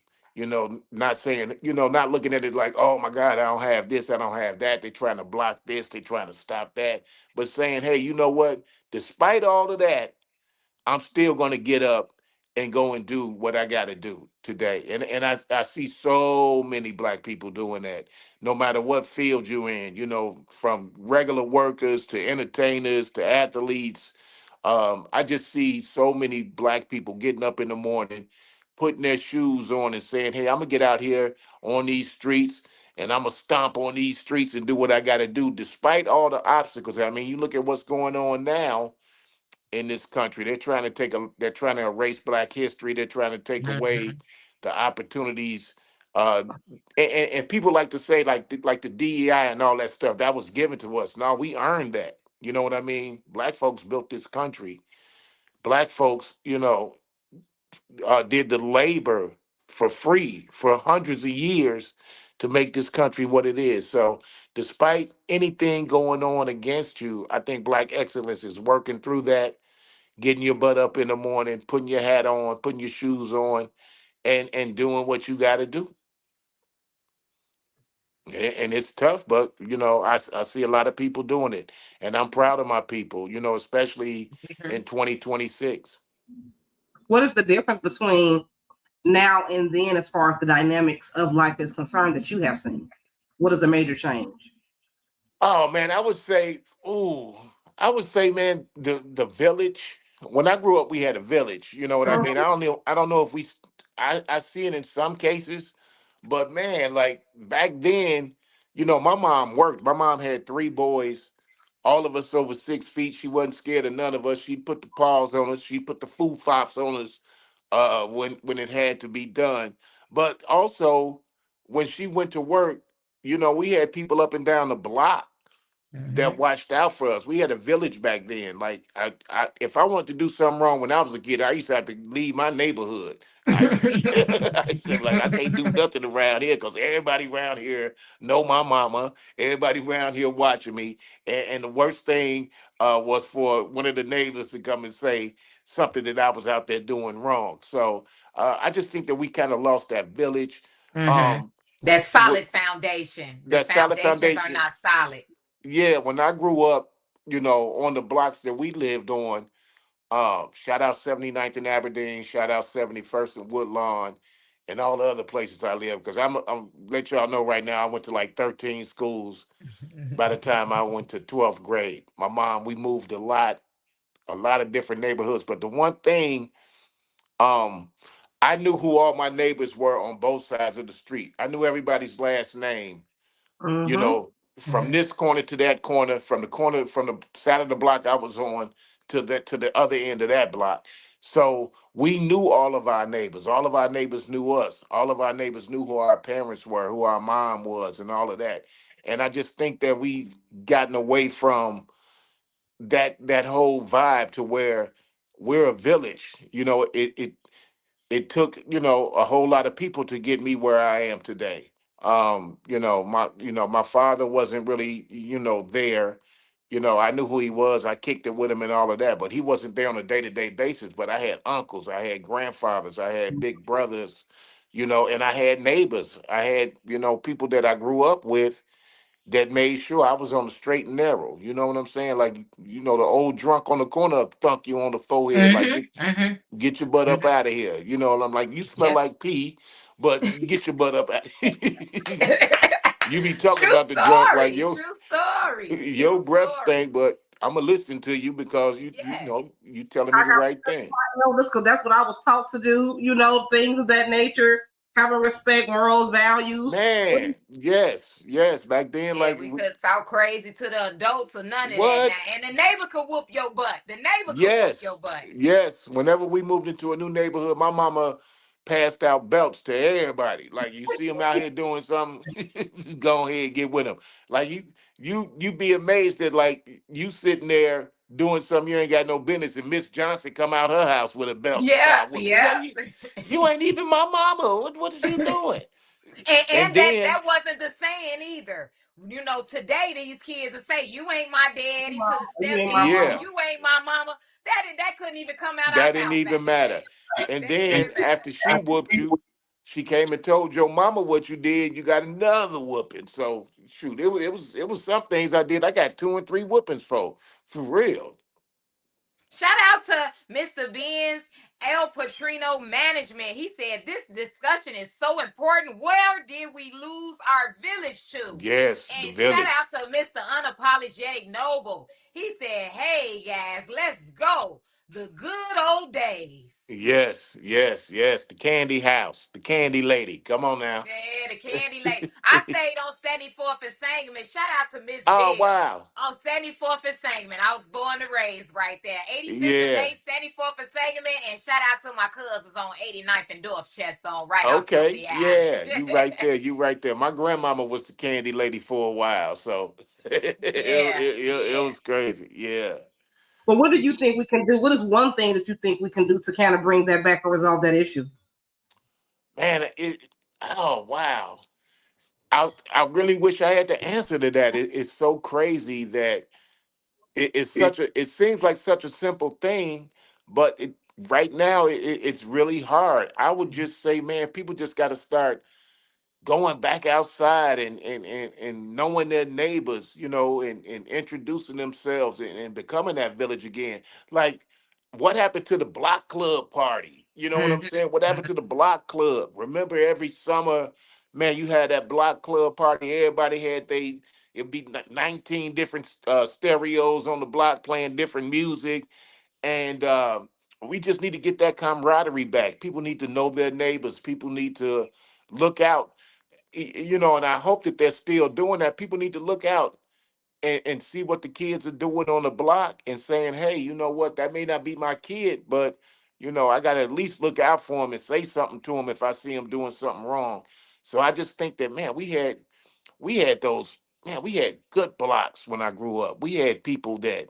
S2: Not saying, not looking at it like, oh my God, I don't have this, I don't have that. They're trying to block this, they're trying to stop that. But saying, hey, you know what? Despite all of that, I'm still going to get up and go and do what I got to do today. And I see so many black people doing that, no matter what field you're in, from regular workers to entertainers to athletes. I just see so many black people getting up in the morning, putting their shoes on and saying, hey, I'm going to get out here on these streets and I'm going to stomp on these streets and do what I got to do despite all the obstacles. I mean, you look at what's going on now. in this country. They're trying to erase Black history. They're trying to take away
S1: Mhm.
S2: the opportunities. And people like to say like the DEI and all that stuff that was given to us. No, we earned that. You know what I mean? Black folks built this country. Black folks, did the labor for free for hundreds of years to make this country what it is. So, despite anything going on against you, I think Black excellence is working through that, getting your butt up in the morning, putting your hat on, putting your shoes on, and doing what you got to do. And it's tough, but I see a lot of people doing it, and I'm proud of my people. Especially in
S1: Mhm.
S2: 2026.
S3: What is the difference between now and then as far as the dynamics of life is concerned that you have seen? What is the major change?
S2: Oh man, I would say, man, the village. When I grew up, we had a village. You know what I mean?
S3: Mhm.
S2: I don't know if I see it in some cases, but man, like back then, my mom worked. My mom had three boys, all of us over 6 feet. She wasn't scared of none of us. She put the paws on us. She put the food fops on us, when it had to be done. But also, when she went to work, we had people up and down the block that
S1: Mhm.
S2: watched out for us. We had a village back then. Like if I wanted to do something wrong when I was a kid, I used to have to leave my neighborhood. I used to be like, I can't do nothing around here because everybody around here know my mama. Everybody around here watching me. And the worst thing was for one of the neighbors to come and say something that I was out there doing wrong. So I just think that we kind of lost that village.
S1: Mhm.
S2: Um,
S1: That
S2: with
S1: solid foundation. The
S2: that solid
S1: foundations are
S2: foundation.
S1: not solid.
S2: Yeah, when I grew up, on the blocks that we lived on, shout out 79th and Aberdeen, shout out 71st and Woodlawn, and all the other places I live. Because I'm let y'all know right now, I went to like 13 schools by the time I went to 12th grade. My mom, we moved a lot of different neighborhoods. But the one thing, um, I knew who all my neighbors were on both sides of the street. I knew everybody's last name, you
S3: Mhm.
S2: know, from
S1: Mhm.
S2: this corner to that corner, from the side of the block I was on to the other end of that block. So we knew all of our neighbors. All of our neighbors knew us. All of our neighbors knew who our parents were, who our mom was, and all of that. And I just think that we've gotten away from that whole vibe to where we're a village. It took a whole lot of people to get me where I am today. My father wasn't really there. I knew who he was. I kicked it with him and all of that, but he wasn't there on a day-to-day basis. But I had uncles, I had grandfathers, I had big brothers, and I had neighbors. I had people that I grew up with that made sure I was on the straight and narrow. You know what I'm saying? Like the old drunk on the corner thunk you on the forehead, like
S1: Mhm. Mhm.
S2: get your butt up
S1: Mhm.
S2: out of here. And I'm like, you smell
S1: Yep.
S2: like pee, but get your butt up out. You be talking
S1: True
S2: about the drunk like
S1: story. True story. True
S2: your breath
S1: story.
S2: stink, but I'ma listen to you because
S1: Yes.
S2: you telling
S3: I
S2: me the right thing.
S3: know this because that's what I was taught to do. Things of that nature, having respect, morals, values.
S2: Man, yes, yes. Back then,
S1: Yeah,
S2: like
S1: we couldn't talk crazy to the adults or none of that now.
S2: what?
S1: And the neighbor could whoop your butt. The neighbor could whoop your
S2: Yes,
S1: butt.
S2: yes. Whenever we moved into a new neighborhood, my mama passed out belts to everybody. Like you see them out here doing something, go ahead and get with them. Like you be amazed that like you sitting there doing something you ain't got no business, and Miss Johnson come out her house with a belt and
S1: Yeah,
S2: start whooping.
S1: yeah.
S2: You ain't even my mama. What is you doing? And
S1: And
S2: then
S1: that wasn't the saying either. Today these kids will say, "You ain't my daddy" to the
S3: You ain't my
S1: stepkids, or
S3: mama.
S2: yeah,
S1: "You ain't my mama." That couldn't even come out
S2: that
S1: our
S2: didn't
S1: mouth
S2: even
S1: back in the
S2: matter.
S1: day.
S2: And
S1: That didn't even
S2: then
S1: matter.
S2: after she whooped you, she came and told your mama what you did. You got another whooping. So shoot, it was some things I did. I got two and three whoopings for real.
S1: Shout out to Mr. Ben's El Patrino Management. He said this discussion is so important. Where did we lose our village to?
S2: Yes, the
S1: And shout
S2: village.
S1: out to Mr. Unapologetic Noble. He said, "Hey guys, let's go. The good old days."
S2: Yes, yes, yes. The candy house, the candy lady. Come on now.
S1: Man, the candy lady. I stayed on 74th and Sangamon. Shout out to Miss
S2: Oh
S1: Bill
S2: wow.
S1: on 74th and Sangamon. I was born and raised right there. 85th and
S2: Yeah.
S1: Main, 74th and Sangamon. And shout out to my cousins on 89th and Dorchester on right off
S2: Okay.
S1: Cynthia
S2: Yeah.
S1: Island.
S2: You right there. You right there. My grandmama was the candy lady for a while, so
S1: Yeah,
S2: it
S1: yeah.
S2: was crazy. Yeah.
S3: But what do you think we can do? What is one thing that you think we can do to kind of bring that back or resolve that issue?
S2: Man, oh wow. I really wish I had the answer to that. It's so crazy that it seems like such a simple thing, but right now it's really hard. I would just say, man, people just got to start going back outside and knowing their neighbors, and introducing themselves and becoming that village again. Like, what happened to the block club party? You know what I'm
S1: Mhm.
S2: saying? What happened to the block club? Remember every summer, man, you had that block club party. Everybody had it'd be 19 different stereos on the block playing different music. And we just need to get that camaraderie back. People need to know their neighbors. People need to look out, and I hope that they're still doing that. People need to look out and see what the kids are doing on the block and saying, hey, you know what, that may not be my kid, but I got to at least look out for him and say something to him if I see him doing something wrong. So I just think that, man, we had those, man, we had good blocks when I grew up. We had people that,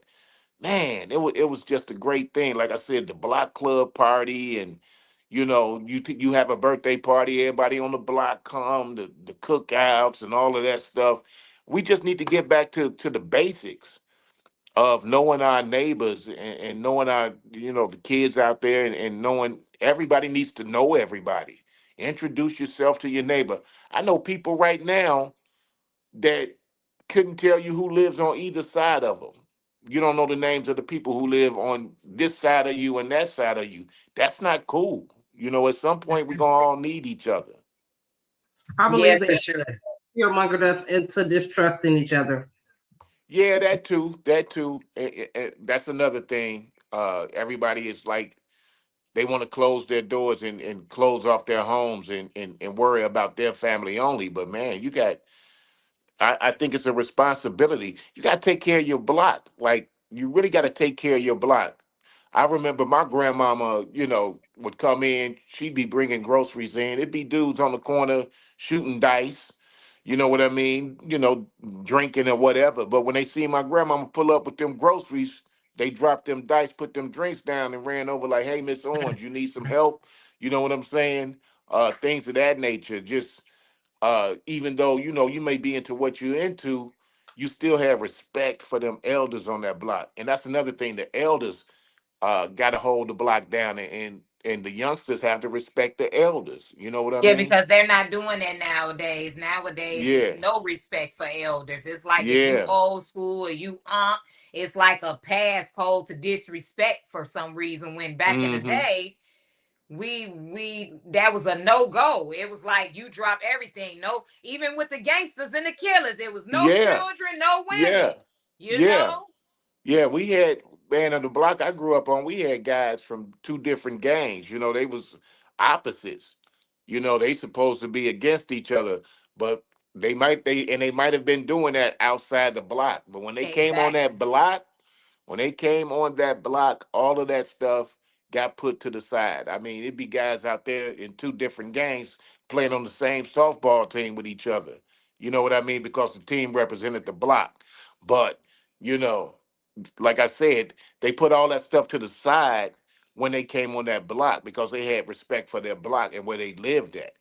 S2: man, it was just a great thing. Like I said, the block club party, and you have a birthday party, everybody on the block come, the cookouts and all of that stuff. We just need to get back to the basics of knowing our neighbors and knowing our, the kids out there, and knowing everybody needs to know everybody. Introduce yourself to your neighbor. I know people right now that couldn't tell you who lives on either side of them. You don't know the names of the people who live on this side of you and that side of you. That's not cool. At some point, we're going to all need each other.
S3: I
S1: Yeah,
S3: believe that
S1: for sure.
S3: fear mongered us into distrusting each other.
S2: Yeah, that too. That too. That's another thing. Everybody is like, they want to close their doors and close off their homes and worry about their family only. But man, I think it's a responsibility. You got to take care of your block. Like, you really got to take care of your block. I remember my grandmama, would come in. She'd be bringing groceries in. It'd be dudes on the corner shooting dice. You know what I mean? Drinking or whatever. But when they see my grandmama pull up with them groceries, they dropped them dice, put them drinks down, and ran over like, "Hey, Miss Orange, you need some help?" You know what I'm saying? Things of that nature. Just even though you may be into what you're into, you still have respect for them elders on that block. And that's another thing. The elders got to hold the block down, and the youngsters have to respect the elders. You know what I
S1: Yeah,
S2: mean?
S1: because they're not doing that nowadays. Nowadays, it's
S2: Yeah,
S1: no respect for elders. It's like if you
S2: yeah.
S1: old school or you it's like a passcode to disrespect for some reason. When back in the
S2: Mm-hmm.
S1: day, we that was a no go. It was like you drop everything. No, even with the gangsters and the killers, it was no
S2: Yeah,
S1: children, no
S2: yeah,
S1: women. You
S2: yeah.
S1: know.
S2: Yeah, we had, man, on the block I grew up on, we had guys from two different gangs. They was opposites. They supposed to be against each other, but they might have been doing that outside the block. But
S1: Exactly.
S2: when they came on that block, all of that stuff got put to the side. I mean, it'd be guys out there in two different gangs playing on the same softball team with each other. You know what I mean? Because the team represented the block. But, you know, like I said, they put all that stuff to the side when they came on that block because they had respect for their block and where they lived at.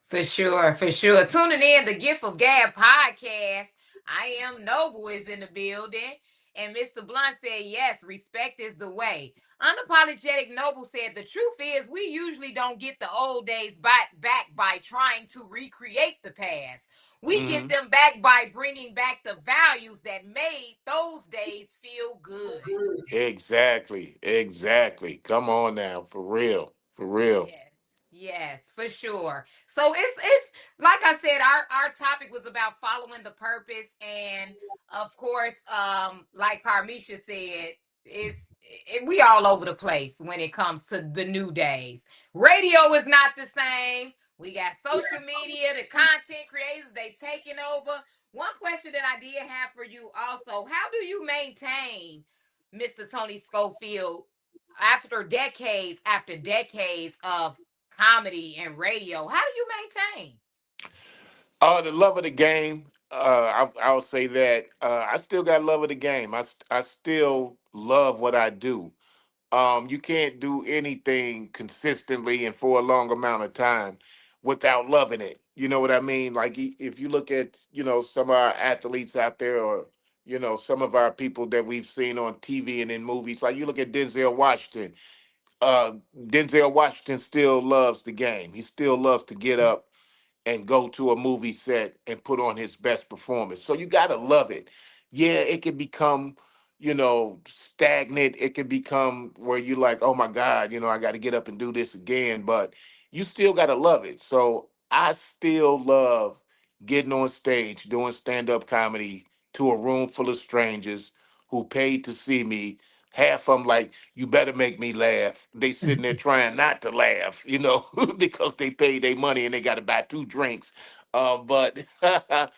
S1: For sure, for sure. Tuning in the Gift of Gab podcast. I am Noble is in the building. And Mr. Blunt said, yes, respect is the way. Unapologetic Noble said, the truth is, we usually don't get the old days back by trying to recreate the past. We get
S2: Hmm.
S1: them back by bringing back the values that made those days feel good.
S2: Exactly. Exactly. Come on now. For real. For real.
S1: Yes, yes, for sure. So it's like I said, our topic was about following the purpose, and of course, like Carmisha said, we all over the place when it comes to the new days. Radio is not the same. We got social media, the content creators, they taking over. One question that I did have for you also, how do you maintain, Mr. Tony Schofield, after decades of comedy and radio? How do you maintain?
S2: The love of the game. I'll say that. I still got love of the game. I still love what I do. You can't do anything consistently and for a long amount of time without loving it. You know what I mean? Like if you look at some of our athletes out there, or some of our people that we've seen on TV and in movies. Like you look at Denzel Washington. Denzel Washington still loves the game. He still loves to get up and go to a movie set and put on his best performance. So you got to love it. Yeah, it can become, stagnant. It can become where you like, oh my God, I got to get up and do this again. But you still got to love it. So I still love getting on stage, doing stand up comedy to a room full of strangers who paid to see me. Half of them like, you better make me laugh. They sitting there trying not to laugh, because they paid their money and they got to buy two drinks. But I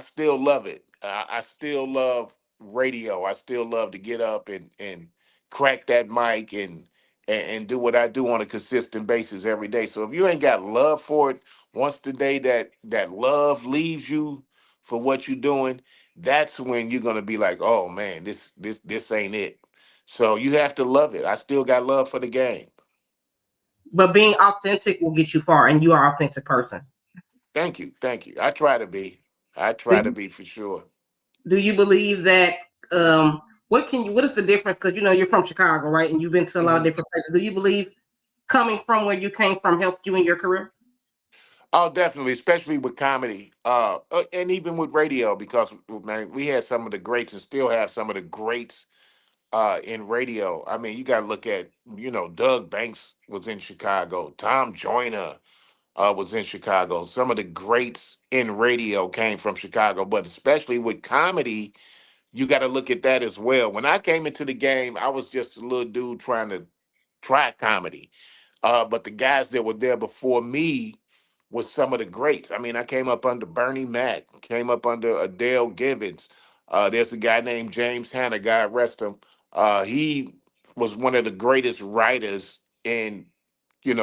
S2: still love it. I still love radio. I still love to get up and crack that mic and do what I do on a consistent basis every day. So if you ain't got love for it, once the day that love leaves you for what you're doing, that's when you're gonna be like, oh man, this ain't it. So you have to love it. I still got love for the game.
S3: But being authentic will get you far, and you are an authentic person.
S2: Thank you, thank you. I try to be. I
S3: Do
S2: try to
S3: you,
S2: be for sure.
S3: do you believe that? What is the difference? Because you're from Chicago, right? And you've been to a lot of
S2: Mhm.
S3: different places. Do you believe coming from where you came from helped you in your career?
S2: Oh, definitely, especially with comedy, and even with radio, because man, we had some of the greats and still have some of the greats in radio. I mean, you got to look at, Doug Banks was in Chicago, Tom Joyner was in Chicago. Some of the greats in radio came from Chicago, but especially with comedy, you got to look at that as well. When I came into the game, I was just a little dude trying to try comedy. But the guys that were there before me was some of the greats. I mean, I came up under Bernie Mac, came up under Adele Givens. There's a guy named James Hanna, God rest him. He was one of the greatest writers in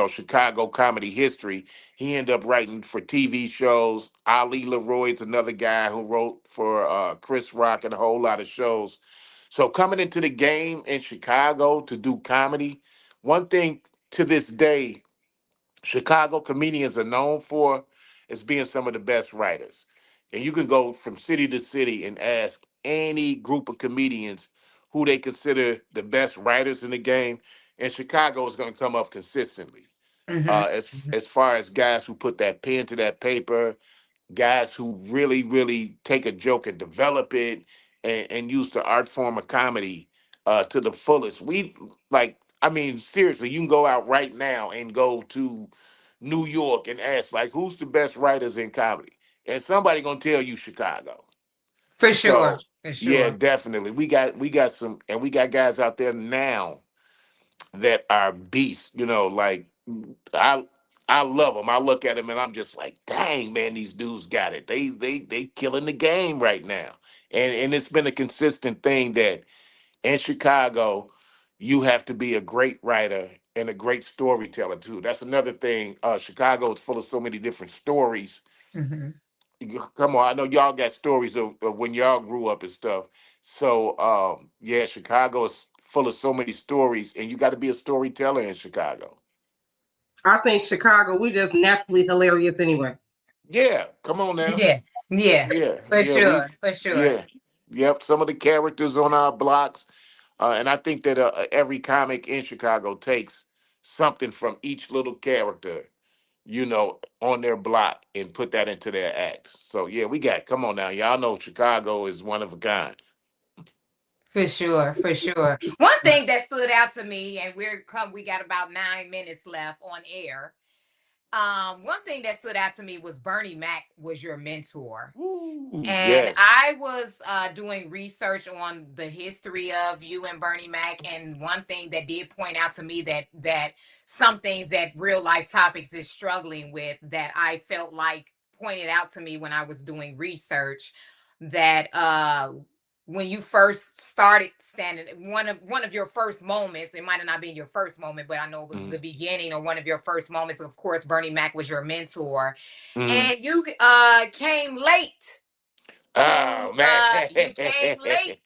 S2: Chicago comedy history. He ended up writing for TV shows. Ali Leroy's another guy who wrote for Chris Rock and a whole lot of shows. So coming into the game in Chicago to do comedy, one thing to this day Chicago comedians are known for is being some of the best writers. And you can go from city to city and ask any group of comedians who they consider the best writers in the game, and Chicago is going to come up consistently.
S1: Mm-hmm.
S2: As far as guys who put that pen to that paper, guys who really, really take a joke and develop it and use the art form of comedy to the fullest. I mean, seriously, you can go out right now and go to New York and ask, like, who's the best writers in comedy? And somebody gonna tell you Chicago.
S1: For sure.
S2: So
S1: For
S2: yeah,
S1: sure.
S2: definitely. We got some, and we got guys out there now that are beasts. I I love them. I look at them and I'm just like, dang man, these dudes got it. They killing the game right now, and it's been a consistent thing that in Chicago, you have to be a great writer and a great storyteller too. That's another thing. Chicago is full of so many different stories.
S1: Mm-hmm.
S2: Come on, I know y'all got stories of when y'all grew up and stuff. So yeah, Chicago is full of so many stories, and you got to be a storyteller in Chicago.
S3: I think Chicago, we're just naturally hilarious anyway.
S2: Yeah, come on now.
S1: Yeah. Yeah.
S2: Yeah,
S1: For
S2: yeah,
S1: sure. For sure.
S2: yeah, yep. Some of the characters on our blocks, and I think that every comic in Chicago takes something from each little character, on their block and put that into their acts. So yeah, we got. Come on now, y'all know Chicago is one of a kind.
S1: For sure, for sure. One thing that stood out to me, and we got about 9 minutes left on air. One thing that stood out to me was Bernie Mac was your mentor.
S2: Ooh,
S1: And
S2: yes.
S1: I was doing research on the history of you and Bernie Mac, and one thing that did point out to me that some things that real life topics is struggling with, that I felt like pointed out to me when I was doing research, that when you first started standing, one of your first moments, it might have not been your first moment, but I know it was
S2: Mm-hmm.
S1: the beginning or one of your first moments. Of course, Bernie Mac was your mentor,
S2: Mm-hmm.
S1: and you came late to
S2: Oh man.
S1: you came late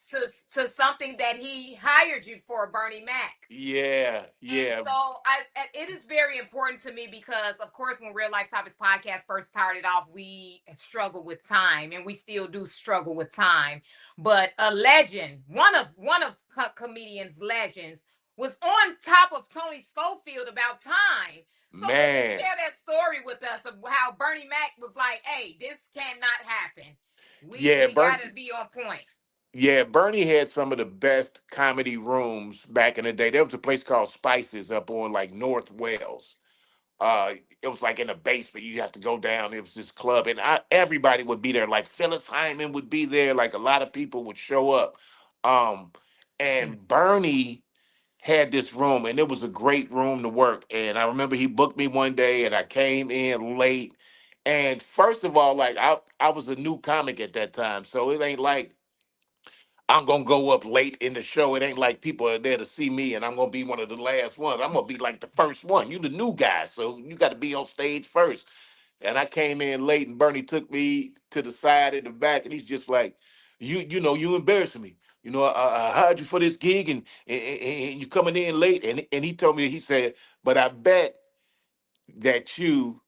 S1: to something that he hired you for, Bernie Mac.
S2: Yeah,
S1: And
S2: yeah,
S1: so it is very important to me because, of course, when Real Life Topics podcast first started off, we struggled with time, and we still do struggle with time. But a legend, one of comedians' legends, was on top of Tony Schofield about time. So can you
S2: man.
S1: share that story with us of how Bernie Mac was like, "Hey, this cannot happen. We
S2: Yeah,
S1: we
S2: Bert.
S1: gotta be on point."
S2: Yeah, Bernie had some of the best comedy rooms back in the day. There was a place called Spices up on like North Wales. It was like in a basement. You have to go down. It was this club, and everybody would be there. Like Phyllis Hyman would be there. Like a lot of people would show up. Um, and Bernie had this room, and it was a great room to work. And I remember he booked me one day, and I came in late. And first of all, like I was a new comic at that time, so it ain't like I'm gonna go up late in the show. It ain't like people are there to see me, and I'm gonna be one of the last ones. I'm gonna be like the first one. You the new guy, so you got to be on stage first. And I came in late, and Bernie took me to the side in the back, and he's just like, you embarrassing me. I hired you for this gig, and you coming in late." And he told me, he said, "But I bet that you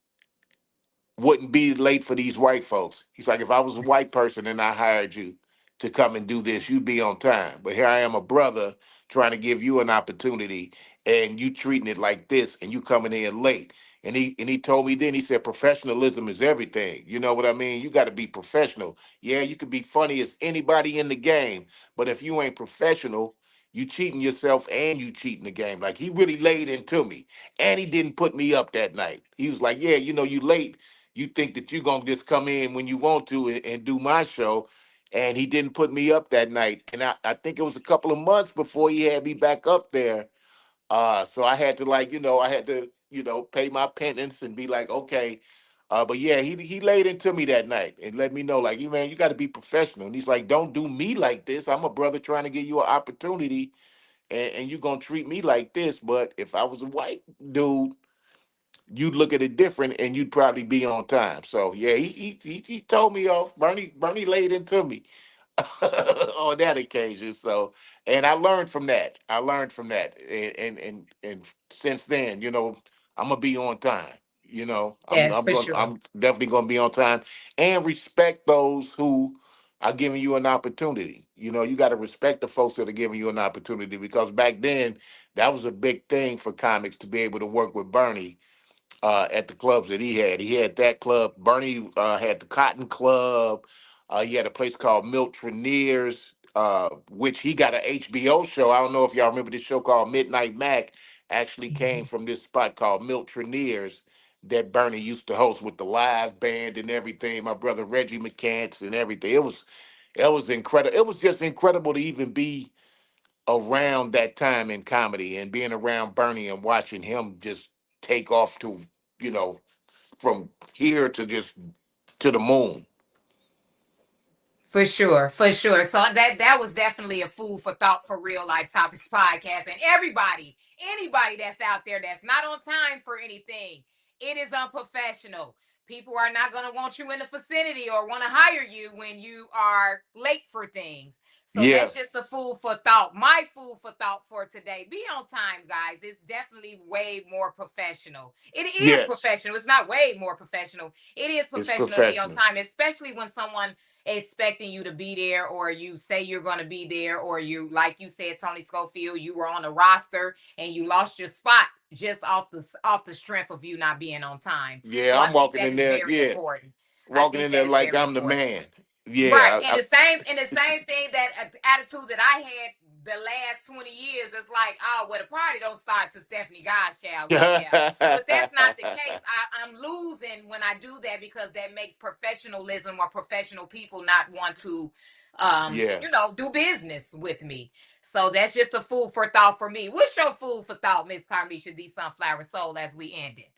S2: wouldn't be late for these white folks." He's like, "If I was a white person and I hired you to come and do this, you'd be on time. But here I am, a brother, trying to give you an opportunity, and you treating it like this, and you coming in late." And he told me then, he said, "Professionalism is everything. You know what I mean? You got to be professional. Yeah, you could be funny as anybody in the game, but if you ain't professional, you cheating yourself and you cheating the game." Like, he really laid into me, and he didn't put me up that night. He was like, "Yeah, you late. You think that you're gonna just come in when you want to and do my show." And he didn't put me up that night. And I think it was a couple of months before he had me back up there. So I had to, like, I had to, pay my penance and be like, okay. But yeah, he laid into me that night and let me know, like, man, you got to be professional. And he's like, "Don't do me like this. I'm a brother trying to give you an opportunity, and you're gonna treat me like this. But if I was a white dude, you'd look at it different, and you'd probably be on time." So yeah, he told me off. Bernie laid into me on that occasion. So, and I learned from that. And since then, I'm gonna be on time.
S1: Yes,
S2: I'm
S1: for
S2: going.
S1: sure.
S2: I'm definitely gonna be on time and respect those who are giving you an opportunity. You got to respect the folks that are giving you an opportunity, because back then that was a big thing for comics to be able to work with Bernie at the clubs that he had. He had that club. Bernie had the Cotton Club. He had a place called Milt Trenier's, which he got an HBO show. I don't know if y'all remember this show called Midnight Mac. Actually came from this spot called Milt Trenier's that Bernie used to host with the live band and everything. My brother Reggie McCants and everything. It was incredible. It was just incredible to even be around that time in comedy and being around Bernie and watching him just take off to, you know, from here to just to the moon.
S1: For sure, for sure. So that was definitely a food for thought for Real Life Topics podcast. And everybody, anybody that's out there that's not on time for anything, it is unprofessional. People are not going to want you in the vicinity or want to hire you when you are late for things. So
S2: Yeah.
S1: that's just a food for thought. My food for thought for today: be on time, guys. It's definitely way more professional. It is
S2: Yes.
S1: professional. It's not way more professional. It is
S2: It's
S1: professional to be on
S2: professional.
S1: time, especially when someone expecting you to be there, or you say you're going to be there, or you, like you said, Tony Schofield, you were on the roster and you lost your spot just off the strength of you not being on time.
S2: Yeah,
S1: So I
S2: I'm
S1: think
S2: walking
S1: that
S2: in
S1: is
S2: there.
S1: very
S2: Yeah,
S1: important. I
S2: walking
S1: think
S2: in
S1: that
S2: there
S1: is
S2: like
S1: very
S2: I'm the
S1: important.
S2: man.
S1: Right.
S2: Yeah.
S1: And the same thing that attitude that I had the last 20 years, it's like, oh, well, the party don't start till Stephanie Godshaw get there. But that's not the case. I'm losing when I do that because that makes professionalism or professional people not want to,
S2: Yeah.
S1: do business with me. So that's just a food for thought for me. What's your food for thought, Miss Carmisha D. Sunflower Soul, as we end it?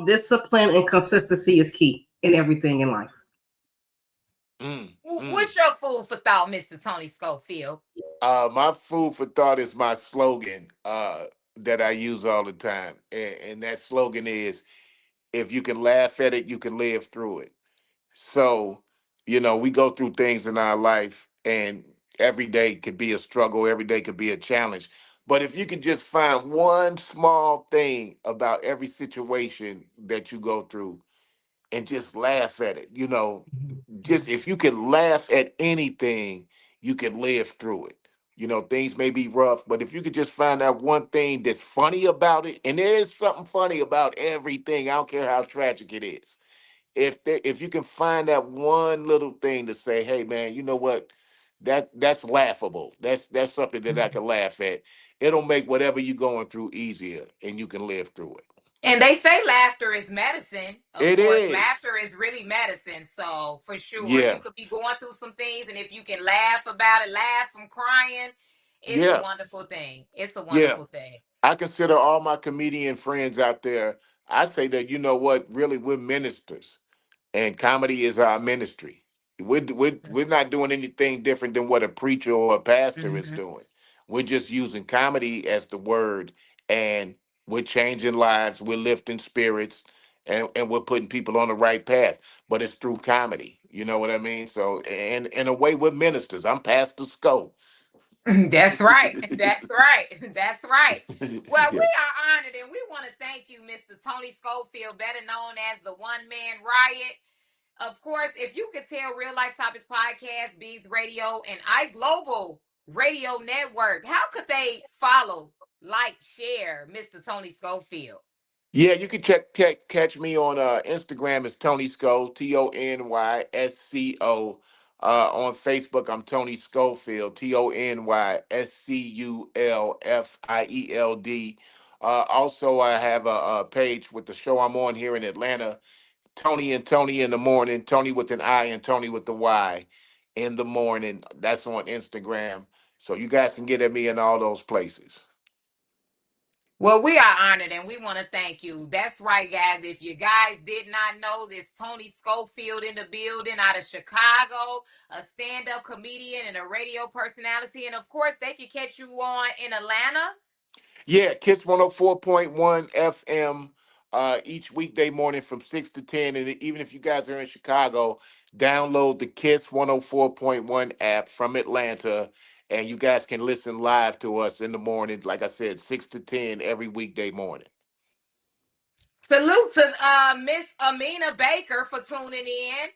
S3: Discipline and consistency is key in everything in life.
S2: Mm.
S1: What's your food for thought, Mr. Tony Schofield?
S2: My food for thought is my slogan that I use all the time. And that slogan is, if you can laugh at it, you can live through it. So, we go through things in our life, and every day could be a struggle, every day could be a challenge. But if you could just find one small thing about every situation that you go through and just laugh at it, just if you can laugh at anything, you can live through it. Things may be rough, but if you could just find out one thing that's funny about it, and there is something funny about everything, I don't care how tragic it is. If you can find that one little thing to say, hey man, you know what? That's laughable. That's something that I can laugh at. It'll make whatever you're going through easier, and you can live through it.
S1: And they say laughter is medicine. Of
S2: It
S1: course,
S2: is.
S1: laughter is really medicine. So, for sure, you
S2: Yeah.
S1: could be going through some things, and if you can laugh about it, laugh from crying, it's a
S2: Yeah.
S1: wonderful thing. It's a
S2: Yeah.
S1: wonderful thing.
S2: I consider all my comedian friends out there, I say that, you know what, really, we're ministers, and comedy is our ministry. We're not doing anything different than what a preacher or a pastor is
S1: Mhm.
S2: doing. We're just using comedy as the word, and we're changing lives, we're lifting spirits, and we're putting people on the right path. But it's through comedy. You know what I mean? So, and in a way, we're ministers. I'm Pastor Sco.
S1: That's right. That's right. That's right. Well, we
S2: Yeah.
S1: are honored and we want to thank you, Mr. Tony Schofield, better known as the One Man Riot. Of course, if you could tell Real Life Topics Podcast, Bees Radio, and iGlobal Radio Network, how could they follow, like, share Mr. Tony Schofield?
S2: Yeah, you can catch me on Instagram as Tony Sco, TonySco. On Facebook, I'm Tony Schofield, TonySculfield. Also, I have a page with the show I'm on here in Atlanta, Tony and Tony in the morning, Tony with an I and Tony with the Y in the morning. That's on Instagram. So you guys can get at me in all those places.
S1: Well, we are honored and we want to thank you. That's right, guys. If you guys did not know, this Tony Schofield in the building out of Chicago, a stand-up comedian and a radio personality. And of course, they can catch you on in Atlanta.
S2: Yeah, Kiss 104.1 FM each weekday morning from 6 to 10. And even if you guys are in Chicago, download the Kiss 104.1 app from Atlanta. And you guys can listen live to us in the morning, like I said, 6 to 10 every weekday morning.
S1: Salute to Miss Amina Baker for tuning in.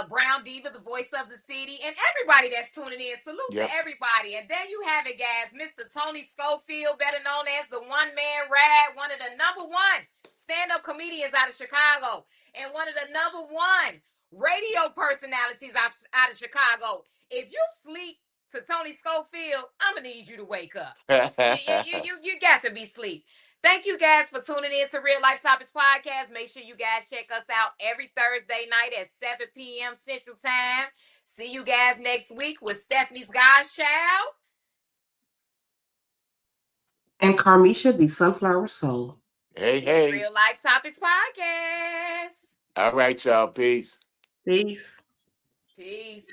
S1: Brown Diva, the voice of the city, and everybody that's tuning in. Salute to
S2: Yep.
S1: everybody. And there you have it, guys. Mr. Tony Schofield, better known as the One Man Rad, one of the number one stand-up comedians out of Chicago, and one of the number one radio personalities out of Chicago. If you sleep to Tony Schofield, I'm gonna need you to wake up. You got to be asleep. Thank you guys for tuning in to Real Life Topics Podcast. Make sure you guys check us out every Thursday night at 7 p.m. Central Time. See you guys next week with Stephanie's Godshaw
S3: And Carmisha, the Sunflower Soul.
S2: Hey,
S1: and
S2: hey.
S1: Real Life Topics Podcast.
S2: All right, y'all. Peace.
S3: Peace.
S1: Peace.